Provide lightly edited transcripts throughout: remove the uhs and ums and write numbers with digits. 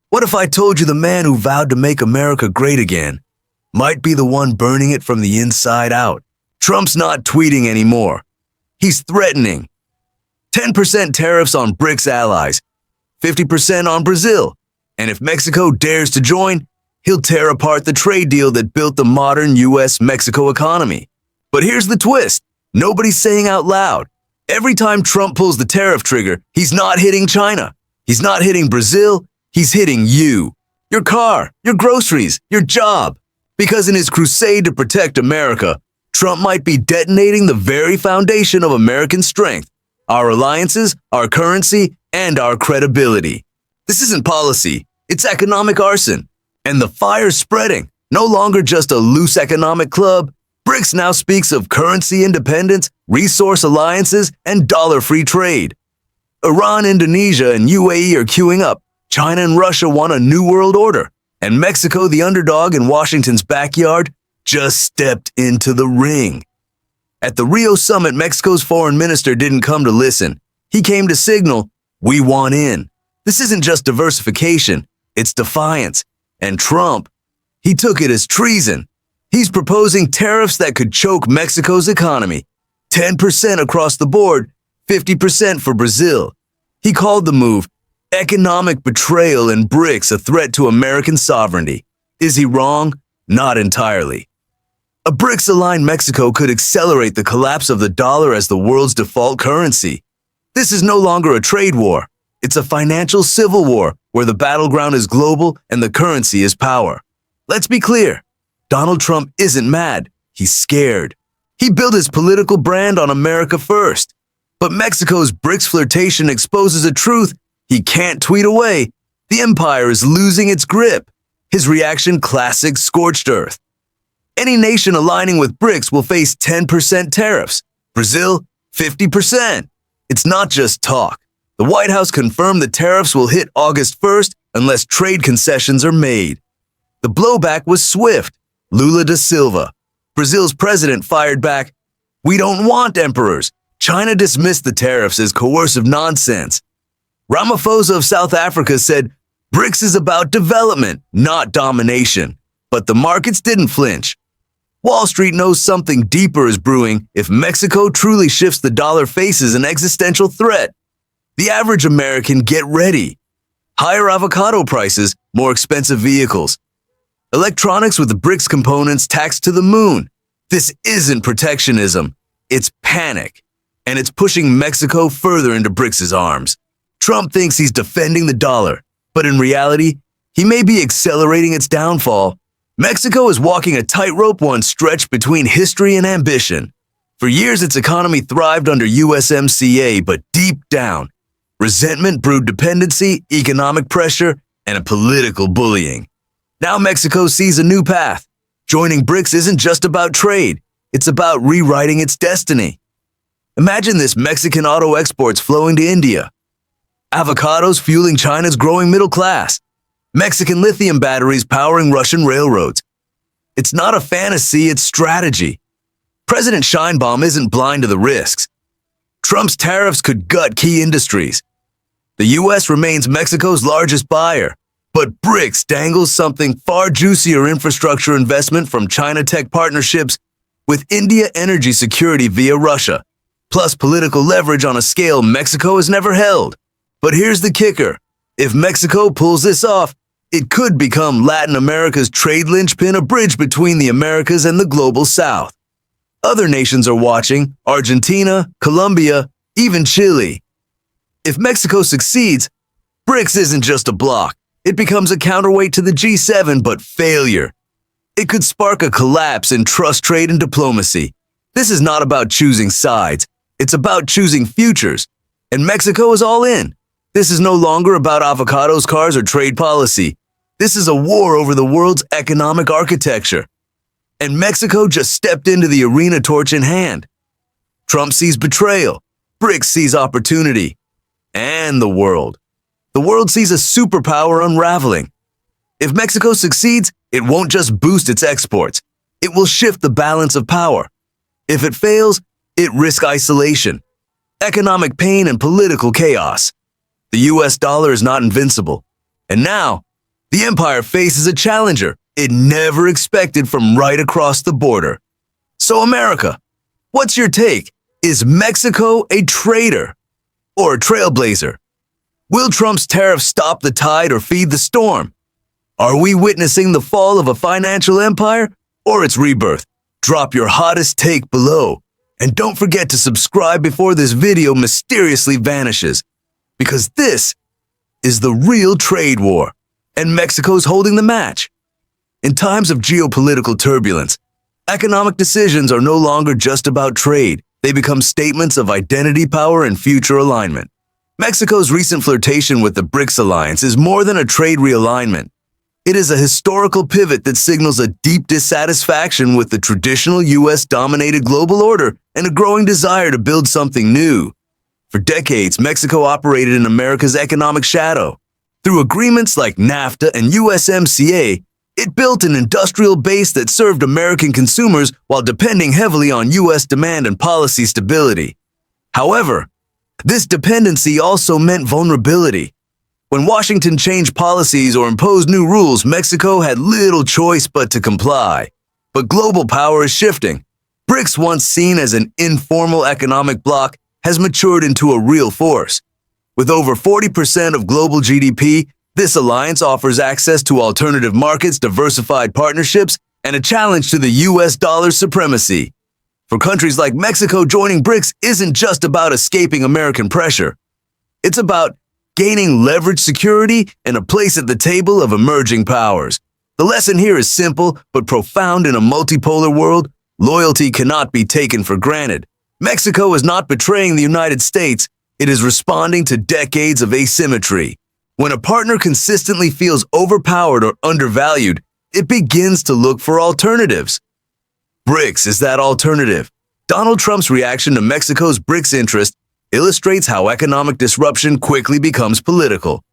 What if I told you the man who vowed to make America great again might be the one burning it from the inside out? Trump's not tweeting anymore. He's threatening. 10% tariffs on BRICS allies, 50% on Brazil, and if Mexico dares to join, he'll tear apart the trade deal that built the modern U.S.-Mexico economy. But here's the twist. Nobody's saying out loud. Every time Trump pulls the tariff trigger, he's not hitting China. He's not hitting Brazil. He's hitting you, your car, your groceries, your job. Because in his crusade to protect America, Trump might be detonating the very foundation of American strength, our alliances, our currency, and our credibility. This isn't policy, it's economic arson. And the fire's spreading. No longer just a loose economic club, BRICS now speaks of currency independence, resource alliances, and dollar-free trade. Iran, Indonesia, and UAE are queuing up. China and Russia want a new world order. And Mexico, the underdog in Washington's backyard, just stepped into the ring. At the Rio summit, Mexico's foreign minister didn't come to listen. He came to signal, we want in. This isn't just diversification, it's defiance. And Trump, he took it as treason. He's proposing tariffs that could choke Mexico's economy. 10% across the board, 50% for Brazil. He called the move economic betrayal and BRICS a threat to American sovereignty. Is he wrong? Not entirely. A BRICS-aligned Mexico could accelerate the collapse of the dollar as the world's default currency. This is no longer a trade war. It's a financial civil war where the battleground is global and the currency is power. Let's be clear. Donald Trump isn't mad. He's scared. He built his political brand on America first. But Mexico's BRICS flirtation exposes a truth he can't tweet away. The empire is losing its grip. His reaction, classic scorched earth. Any nation aligning with BRICS will face 10% tariffs. Brazil, 50%. It's not just talk. The White House confirmed the tariffs will hit August 1st unless trade concessions are made. The blowback was swift. Lula da Silva, Brazil's president, fired back, "We don't want emperors." China dismissed the tariffs as coercive nonsense. Ramaphosa of South Africa said, "BRICS is about development, not domination." But the markets didn't flinch. Wall Street knows something deeper is brewing. If Mexico truly shifts the dollar, faces an existential threat. The average American, get ready. Higher avocado prices, more expensive vehicles. Electronics with the BRICS components taxed to the moon. This isn't protectionism. It's panic. And it's pushing Mexico further into BRICS' arms. Trump thinks he's defending the dollar, but in reality, he may be accelerating its downfall. Mexico is walking a tightrope, one stretched between history and ambition. For years, its economy thrived under USMCA, but deep down, resentment brewed dependency, economic pressure, and a political bullying. Now Mexico sees a new path. Joining BRICS isn't just about trade. It's about rewriting its destiny. Imagine this: Mexican auto exports flowing to India. Avocados fueling China's growing middle class. Mexican lithium batteries powering Russian railroads. It's not a fantasy, it's strategy. President Sheinbaum isn't blind to the risks. Trump's tariffs could gut key industries. The U.S. remains Mexico's largest buyer. But BRICS dangles something far juicier: infrastructure investment from China tech partnerships with India, energy security via Russia, plus political leverage on a scale Mexico has never held. But here's the kicker. If Mexico pulls this off, it could become Latin America's trade linchpin, a bridge between the Americas and the global South. Other nations are watching: Argentina, Colombia, even Chile. If Mexico succeeds, BRICS isn't just a bloc. It becomes a counterweight to the G7, but failure. It could spark a collapse in trust, trade, and diplomacy. This is not about choosing sides. It's about choosing futures. And Mexico is all in. This is no longer about avocados, cars, or trade policy. This is a war over the world's economic architecture. And Mexico just stepped into the arena, torch in hand. Trump sees betrayal. BRICS sees opportunity. And the world. The world sees a superpower unraveling. If Mexico succeeds, it won't just boost its exports. It will shift the balance of power. If it fails, it risks isolation, economic pain, and political chaos. The US dollar is not invincible. And now, The empire faces a challenger it never expected from right across the border. So America, what's your take? Is Mexico a traitor or a trailblazer? Will Trump's tariffs stop the tide or feed the storm? Are we witnessing the fall of a financial empire or its rebirth? Drop your hottest take below. And don't forget to subscribe before this video mysteriously vanishes, because this is the real trade war, and Mexico's holding the match. In times of geopolitical turbulence, economic decisions are no longer just about trade. They become statements of identity, power, and future alignment. Mexico's recent flirtation with the BRICS alliance is more than a trade realignment. It is a historical pivot that signals a deep dissatisfaction with the traditional U.S.-dominated global order and a growing desire to build something new. For decades, Mexico operated in America's economic shadow. Through agreements like NAFTA and USMCA, it built an industrial base that served American consumers while depending heavily on U.S. demand and policy stability. However, this dependency also meant vulnerability. When Washington changed policies or imposed new rules, Mexico had little choice but to comply. But global power is shifting. BRICS, once seen as an informal economic bloc, has matured into a real force. With over 40% of global GDP, this alliance offers access to alternative markets, diversified partnerships, and a challenge to the U.S. dollar's supremacy. For countries like Mexico, joining BRICS isn't just about escaping American pressure. It's about gaining leverage, security, and a place at the table of emerging powers. The lesson here is simple but profound. In a multipolar world, loyalty cannot be taken for granted. Mexico is not betraying the United States. It is responding to decades of asymmetry. When a partner consistently feels overpowered or undervalued, it begins to look for alternatives. BRICS is that alternative. Donald Trump's reaction to Mexico's BRICS interest illustrates how economic disruption quickly becomes political.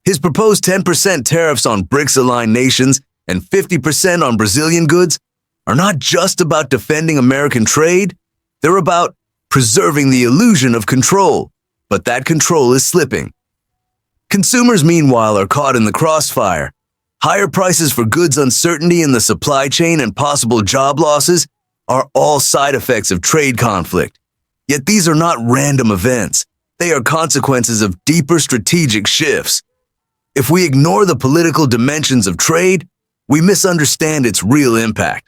His proposed 10% tariffs on BRICS-aligned nations and 50% on Brazilian goods are not just about defending American trade, they're about preserving the illusion of control. But that control is slipping. Consumers, meanwhile, are caught in the crossfire. Higher prices for goods, uncertainty in the supply chain, and possible job losses are all side effects of trade conflict. Yet these are not random events. They are consequences of deeper strategic shifts. If we ignore the political dimensions of trade, we misunderstand its real impact.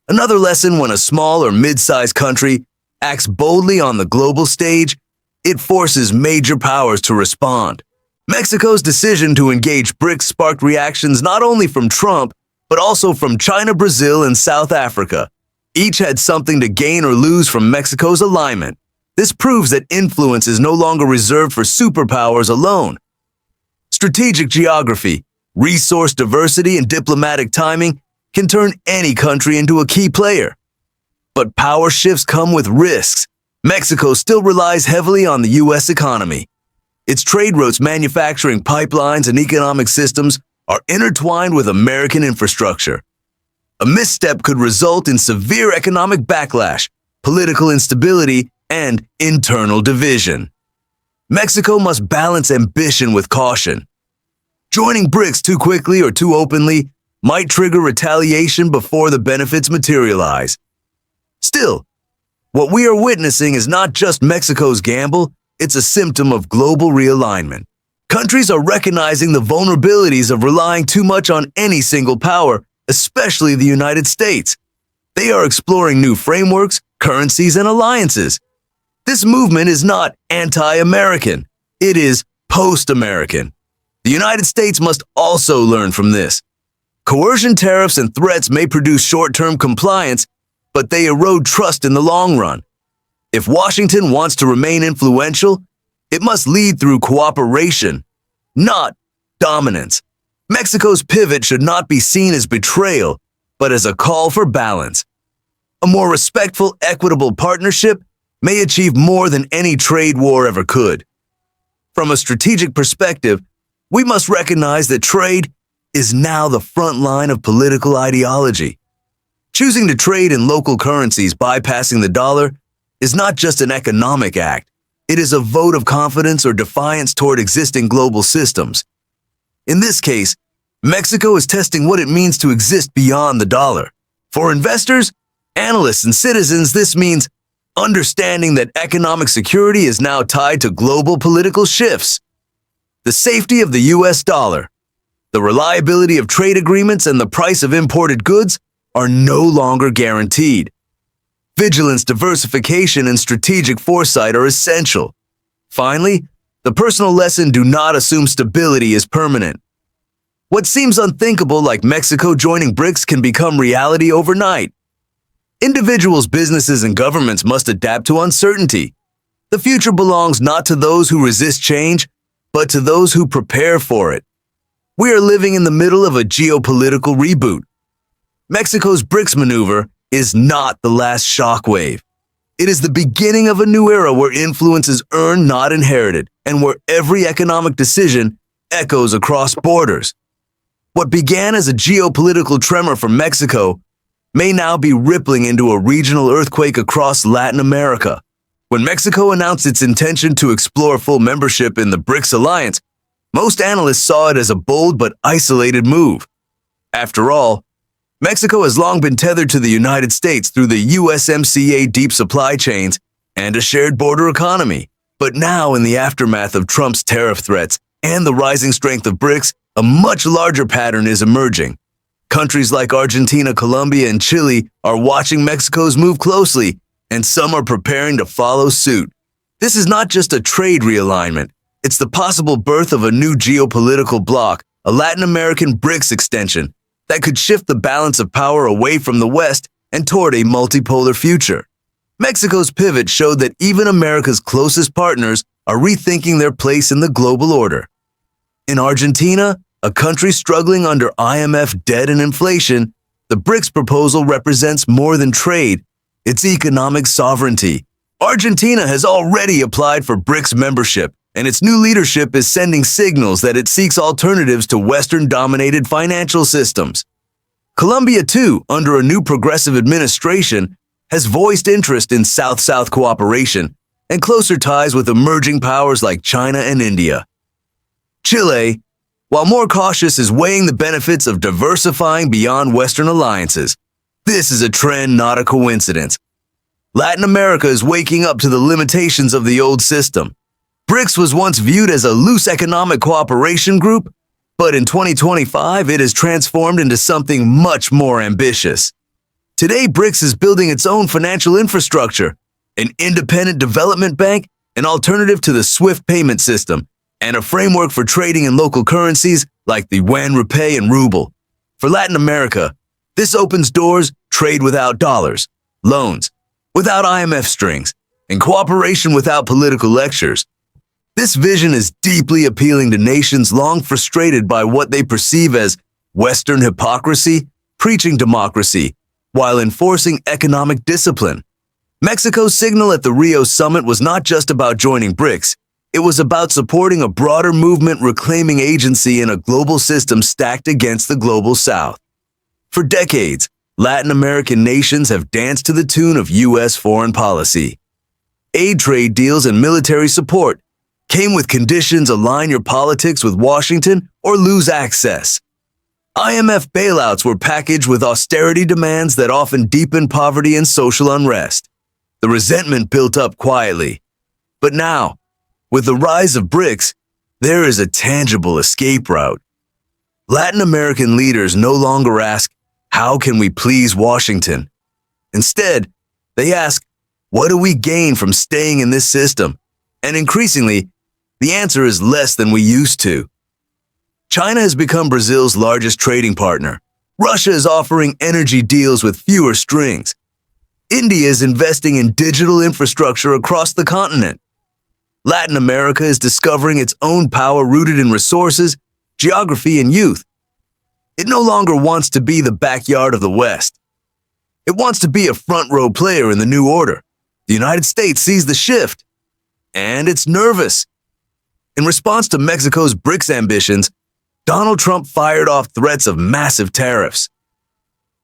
Another lesson: when a small or mid-sized country acts boldly on the global stage, it forces major powers to respond. Mexico's decision to engage BRICS sparked reactions not only from Trump, but also from China, Brazil, and South Africa. Each had something to gain or lose from Mexico's alignment. This proves that influence is no longer reserved for superpowers alone. Strategic geography, resource diversity, and diplomatic timing can turn any country into a key player. But power shifts come with risks. Mexico still relies heavily on the U.S. economy. Its trade routes, manufacturing pipelines, and economic systems are intertwined with American infrastructure. A misstep could result in severe economic backlash, political instability, and internal division. Mexico must balance ambition with caution. Joining BRICS too quickly or too openly might trigger retaliation before the benefits materialize. Still, what we are witnessing is not just Mexico's gamble, it's a symptom of global realignment. Countries are recognizing the vulnerabilities of relying too much on any single power, especially the United States. They are exploring new frameworks, currencies, and alliances. This movement is not anti-American. It is post-American. The United States must also learn from this. Coercion, tariffs, and threats may produce short-term compliance, but they erode trust in the long run. If Washington wants to remain influential, it must lead through cooperation, not dominance. Mexico's pivot should not be seen as betrayal, but as a call for balance. A more respectful, equitable partnership may achieve more than any trade war ever could. From a strategic perspective, we must recognize that trade is now the front line of political ideology. Choosing to trade in local currencies, bypassing the dollar, is not just an economic act. It is a vote of confidence or defiance toward existing global systems. In this case, Mexico is testing what it means to exist beyond the dollar. For investors, analysts, and citizens, this means understanding that economic security is now tied to global political shifts. The safety of the US dollar, the reliability of trade agreements, and the price of imported goods are no longer guaranteed. Vigilance, diversification, and strategic foresight are essential. Finally, the personal lesson: do not assume stability is permanent. What seems unthinkable, like Mexico joining BRICS, can become reality overnight. Individuals, businesses, and governments must adapt to uncertainty. The future belongs not to those who resist change, but to those who prepare for it. We are living in the middle of a geopolitical reboot. Mexico's BRICS maneuver is not the last shockwave. It is the beginning of a new era where influence is earned, not inherited, and where every economic decision echoes across borders. What began as a geopolitical tremor for Mexico may now be rippling into a regional earthquake across Latin America. When Mexico announced its intention to explore full membership in the BRICS alliance, most analysts saw it as a bold but isolated move. After all, Mexico has long been tethered to the United States through the USMCA deep supply chains and a shared border economy. But now, in the aftermath of Trump's tariff threats and the rising strength of BRICS, a much larger pattern is emerging. Countries like Argentina, Colombia, and Chile are watching Mexico's move closely, and some are preparing to follow suit. This is not just a trade realignment. It's the possible birth of a new geopolitical bloc, a Latin American BRICS extension, that could shift the balance of power away from the West and toward a multipolar future. Mexico's pivot showed that even America's closest partners are rethinking their place in the global order. In Argentina, a country struggling under IMF debt and inflation, the BRICS proposal represents more than trade, it's economic sovereignty. Argentina has already applied for BRICS membership, and its new leadership is sending signals that it seeks alternatives to Western-dominated financial systems. Colombia, too, under a new progressive administration, has voiced interest in South-South cooperation and closer ties with emerging powers like China and India. Chile, while more cautious, is weighing the benefits of diversifying beyond Western alliances. This is a trend, not a coincidence. Latin America is waking up to the limitations of the old system. BRICS was once viewed as a loose economic cooperation group, but in 2025 it has transformed into something much more ambitious. Today, BRICS is building its own financial infrastructure, an independent development bank, an alternative to the SWIFT payment system, and a framework for trading in local currencies like the yuan, rupee, and ruble. For Latin America, this opens doors: trade without dollars, loans without IMF strings, and cooperation without political lectures. This vision is deeply appealing to nations long frustrated by what they perceive as Western hypocrisy, preaching democracy, while enforcing economic discipline. Mexico's signal at the Rio summit was not just about joining BRICS. It was about supporting a broader movement reclaiming agency in a global system stacked against the global South. For decades, Latin American nations have danced to the tune of U.S. foreign policy. Aid, trade deals, and military support came with conditions: align your politics with Washington or lose access. IMF bailouts were packaged with austerity demands that often deepened poverty and social unrest. The resentment built up quietly. But now, with the rise of BRICS, there is a tangible escape route. Latin American leaders no longer ask, "How can we please Washington?" Instead, they ask, "What do we gain from staying in this system?" And increasingly, the answer is less than we used to. China has become Brazil's largest trading partner. Russia is offering energy deals with fewer strings. India is investing in digital infrastructure across the continent. Latin America is discovering its own power rooted in resources, geography, and youth. It no longer wants to be the backyard of the West. It wants to be a front-row player in the new order. The United States sees the shift, and it's nervous. In response to Mexico's BRICS ambitions, Donald Trump fired off threats of massive tariffs.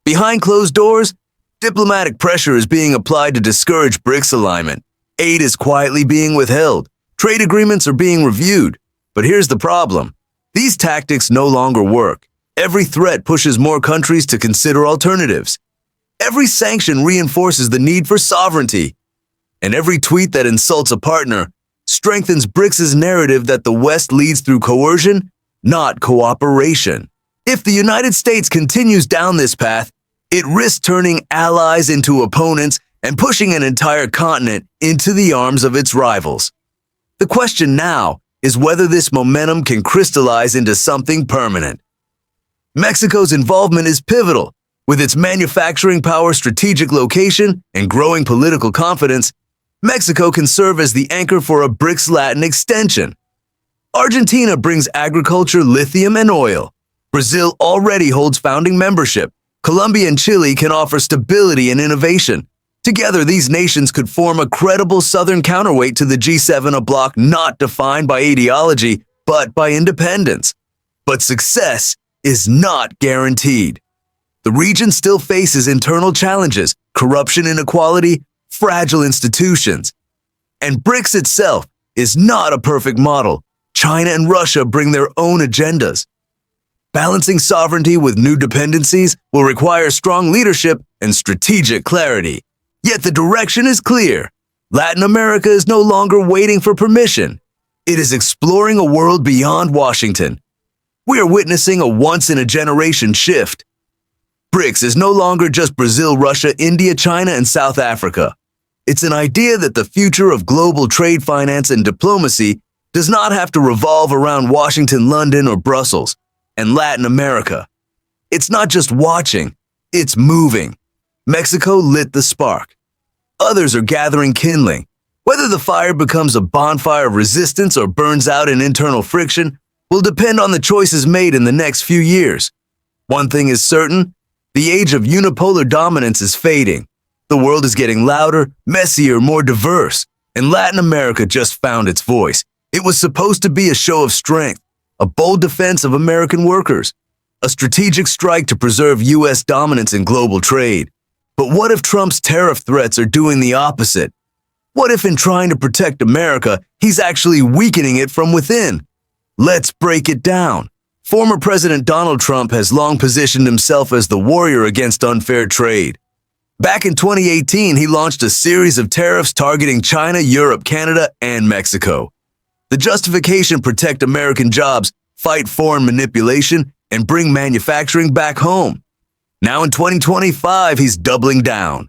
Behind closed doors, diplomatic pressure is being applied to discourage BRICS alignment. Aid is quietly being withheld. Trade agreements are being reviewed. But here's the problem. These tactics no longer work. Every threat pushes more countries to consider alternatives. Every sanction reinforces the need for sovereignty. And every tweet that insults a partner strengthens BRICS' narrative that the West leads through coercion, not cooperation. If the United States continues down this path, it risks turning allies into opponents and pushing an entire continent into the arms of its rivals. The question now is whether this momentum can crystallize into something permanent. Mexico's involvement is pivotal. With its manufacturing power, strategic location, and growing political confidence, Mexico can serve as the anchor for a BRICS Latin extension. Argentina brings agriculture, lithium, and oil. Brazil already holds founding membership. Colombia and Chile can offer stability and innovation. Together, these nations could form a credible southern counterweight to the G7, a bloc not defined by ideology, but by independence. But success is not guaranteed. The region still faces internal challenges, corruption, inequality, fragile institutions. And BRICS itself is not a perfect model. China and Russia bring their own agendas. Balancing sovereignty with new dependencies will require strong leadership and strategic clarity. Yet the direction is clear. Latin America is no longer waiting for permission. It is exploring a world beyond Washington. We are witnessing a once-in-a-generation shift. BRICS is no longer just Brazil, Russia, India, China, and South Africa. It's an idea that the future of global trade, finance, and diplomacy does not have to revolve around Washington, London, or Brussels, and Latin America. It's not just watching, it's moving. Mexico lit the spark. Others are gathering kindling. Whether the fire becomes a bonfire of resistance or burns out in internal friction will depend on the choices made in the next few years. One thing is certain, the age of unipolar dominance is fading. The world is getting louder, messier, more diverse, and Latin America just found its voice. It was supposed to be a show of strength, a bold defense of American workers, a strategic strike to preserve U.S. dominance in global trade. But what if Trump's tariff threats are doing the opposite? What if in trying to protect America, he's actually weakening it from within? Let's break it down. Former President Donald Trump has long positioned himself as the warrior against unfair trade. Back in 2018, he launched a series of tariffs targeting China, Europe, Canada, and Mexico. The justification: protect American jobs, fight foreign manipulation, and bring manufacturing back home. Now in 2025, he's doubling down.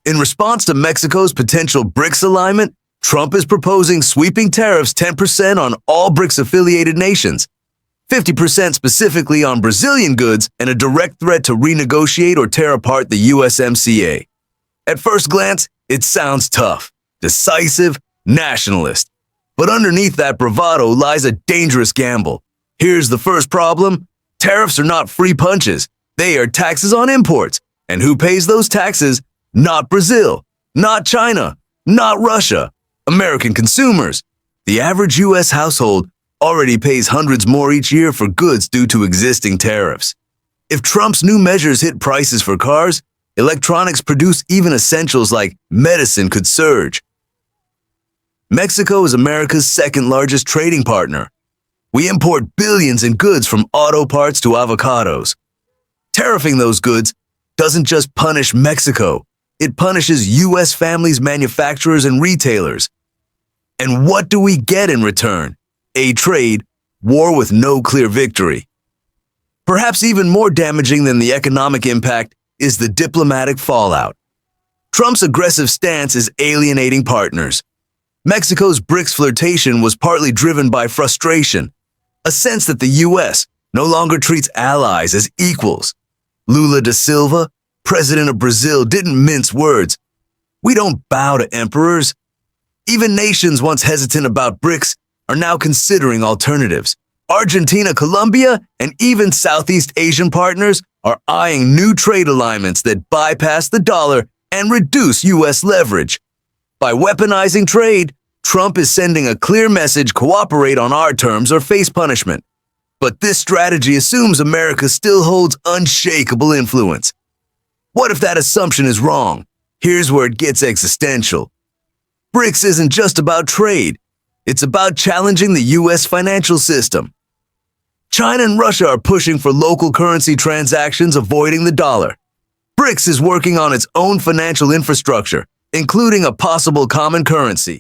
In response to Mexico's potential BRICS alignment, Trump is proposing sweeping tariffs 10% on all BRICS-affiliated nations, 50% specifically on Brazilian goods, and a direct threat to renegotiate or tear apart the USMCA. At first glance, it sounds tough, decisive, nationalist. But underneath that bravado lies a dangerous gamble. Here's the first problem. Tariffs are not free punches. They are taxes on imports. And who pays those taxes? Not Brazil, not China, not Russia. American consumers. The average U.S. household already pays hundreds more each year for goods due to existing tariffs. If Trump's new measures hit prices for cars, electronics produced, even essentials like medicine could surge. Mexico is America's second largest trading partner. We import billions in goods from auto parts to avocados. Tariffing those goods doesn't just punish Mexico, it punishes U.S. families, manufacturers, and retailers. And what do we get in return? A trade war with no clear victory. Perhaps even more damaging than the economic impact is the diplomatic fallout. Trump's aggressive stance is alienating partners. Mexico's BRICS flirtation was partly driven by frustration, a sense that the U.S. no longer treats allies as equals. Lula da Silva, president of Brazil, didn't mince words. We don't bow to emperors. Even nations once hesitant about BRICS are now considering alternatives. Argentina, Colombia, and even Southeast Asian partners are eyeing new trade alignments that bypass the dollar and reduce U.S. leverage. By weaponizing trade, Trump is sending a clear message: cooperate on our terms or face punishment. But this strategy assumes America still holds unshakable influence. What if that assumption is wrong? Here's where it gets existential. BRICS isn't just about trade. It's about challenging the U.S. financial system. China and Russia are pushing for local currency transactions, avoiding the dollar. BRICS is working on its own financial infrastructure, including a possible common currency.